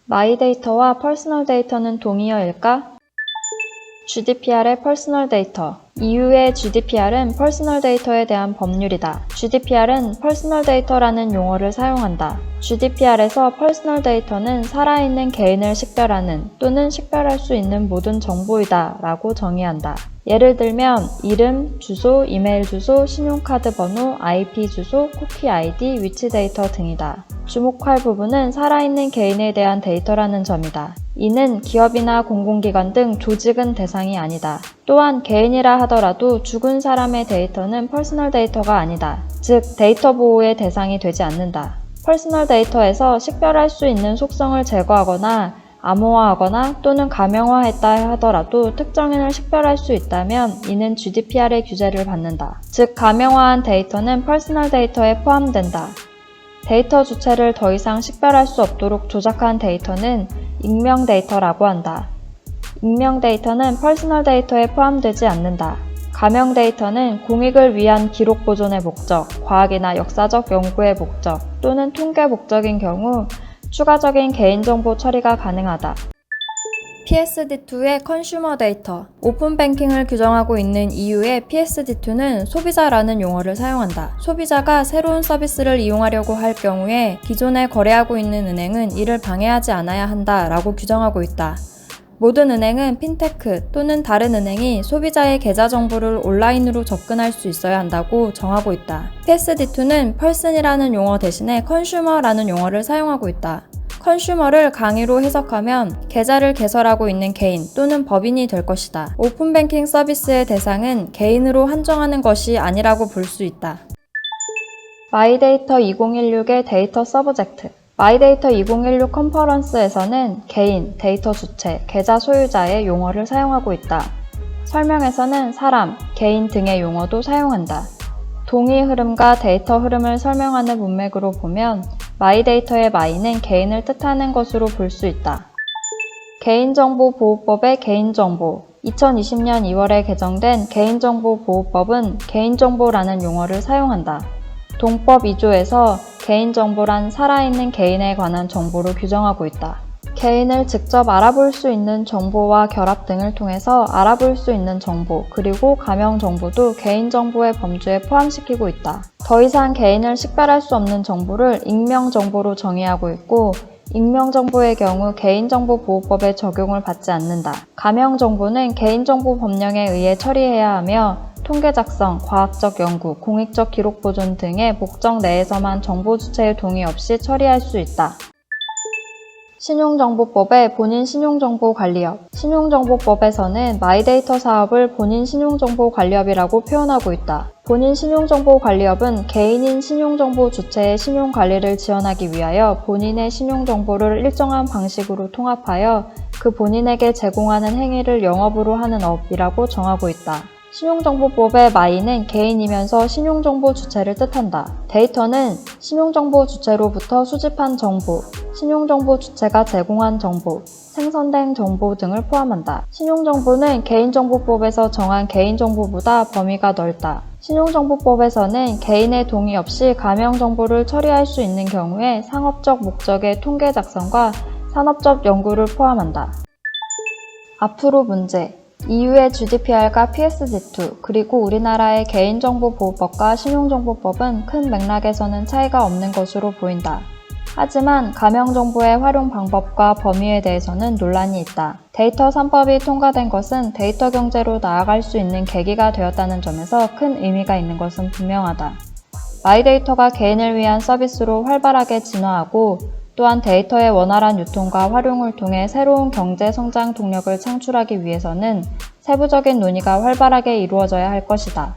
마이데이터와 퍼스널 데이터는 동의어일까? GDPR의 퍼스널 데이터. EU의 GDPR은 퍼스널 데이터에 대한 법률이다. GDPR은 퍼스널 데이터라는 용어를 사용한다. GDPR에서 퍼스널 데이터는 살아있는 개인을 식별하는 또는 식별할 수 있는 모든 정보이다 라고 정의한다. 예를 들면 이름, 주소, 이메일 주소, 신용카드 번호, IP 주소, 쿠키 아이디, 위치 데이터 등이다. 주목할 부분은 살아있는 개인에 대한 데이터라는 점이다. 이는 기업이나 공공기관 등 조직은 대상이 아니다. 또한 개인이라 하더라도 죽은 사람의 데이터는 퍼스널 데이터가 아니다. 즉, 데이터 보호의 대상이 되지 않는다. 퍼스널 데이터에서 식별할 수 있는 속성을 제거하거나 암호화하거나 또는 가명화했다 하더라도 특정인을 식별할 수 있다면 이는 GDPR의 규제를 받는다. 즉, 가명화한 데이터는 퍼스널 데이터에 포함된다. 데이터 주체를 더 이상 식별할 수 없도록 조작한 데이터는 익명 데이터라고 한다. 익명 데이터는 퍼스널 데이터에 포함되지 않는다. 가명 데이터는 공익을 위한 기록 보존의 목적, 과학이나 역사적 연구의 목적 또는 통계 목적인 경우 추가적인 개인정보 처리가 가능하다. PSD2의 컨슈머 데이터. 오픈 뱅킹을 규정하고 있는 EU의 PSD2는 소비자라는 용어를 사용한다. 소비자가 새로운 서비스를 이용하려고 할 경우에 기존에 거래하고 있는 은행은 이를 방해하지 않아야 한다 라고 규정하고 있다. 모든 은행은 핀테크 또는 다른 은행이 소비자의 계좌 정보를 온라인으로 접근할 수 있어야 한다고 정하고 있다. PSD2는 person이라는 용어 대신에 consumer라는 용어를 사용하고 있다. 컨슈머를 강의로 해석하면 계좌를 개설하고 있는 개인 또는 법인이 될 것이다. 오픈뱅킹 서비스의 대상은 개인으로 한정하는 것이 아니라고 볼 수 있다. 마이데이터 2016의 데이터 서브젝트. 마이데이터 2016 컨퍼런스에서는 개인, 데이터 주체, 계좌 소유자의 용어를 사용하고 있다. 설명에서는 사람, 개인 등의 용어도 사용한다. 동의 흐름과 데이터 흐름을 설명하는 문맥으로 보면 마이데이터의 마이는 개인을 뜻하는 것으로 볼 수 있다. 개인정보보호법의 개인정보. 2020년 2월에 개정된 개인정보보호법은 개인정보라는 용어를 사용한다. 동법 2조에서 개인정보란 살아있는 개인에 관한 정보를 규정하고 있다. 개인을 직접 알아볼 수 있는 정보와 결합 등을 통해서 알아볼 수 있는 정보, 그리고 가명 정보도 개인정보의 범주에 포함시키고 있다. 더 이상 개인을 식별할 수 없는 정보를 익명 정보로 정의하고 있고, 익명 정보의 경우 개인정보보호법의 적용을 받지 않는다. 가명 정보는 개인정보 법령에 의해 처리해야 하며 통계 작성, 과학적 연구, 공익적 기록 보존 등의 목적 내에서만 정보 주체의 동의 없이 처리할 수 있다. 신용정보법의 본인 신용정보관리업. 신용정보법에서는 마이데이터 사업을 본인 신용정보관리업이라고 표현하고 있다. 본인 신용정보관리업은 개인인 신용정보 주체의 신용관리를 지원하기 위하여 본인의 신용정보를 일정한 방식으로 통합하여 그 본인에게 제공하는 행위를 영업으로 하는 업이라고 정하고 있다. 신용정보법의 마이는 개인이면서 신용정보 주체를 뜻한다. 데이터는 신용정보 주체로부터 수집한 정보, 신용정보 주체가 제공한 정보, 생성된 정보 등을 포함한다. 신용정보는 개인정보법에서 정한 개인정보보다 범위가 넓다. 신용정보법에서는 개인의 동의 없이 가명 정보를 처리할 수 있는 경우에 상업적 목적의 통계 작성과 산업적 연구를 포함한다. 앞으로 문제. EU의 GDPR과 PSD2, 그리고 우리나라의 개인정보보호법과 신용정보법은 큰 맥락에서는 차이가 없는 것으로 보인다. 하지만 가명정보의 활용 방법과 범위에 대해서는 논란이 있다. 데이터 3법이 통과된 것은 데이터 경제로 나아갈 수 있는 계기가 되었다는 점에서 큰 의미가 있는 것은 분명하다. 마이데이터가 개인을 위한 서비스로 활발하게 진화하고 또한 데이터의 원활한 유통과 활용을 통해 새로운 경제 성장 동력을 창출하기 위해서는 세부적인 논의가 활발하게 이루어져야 할 것이다.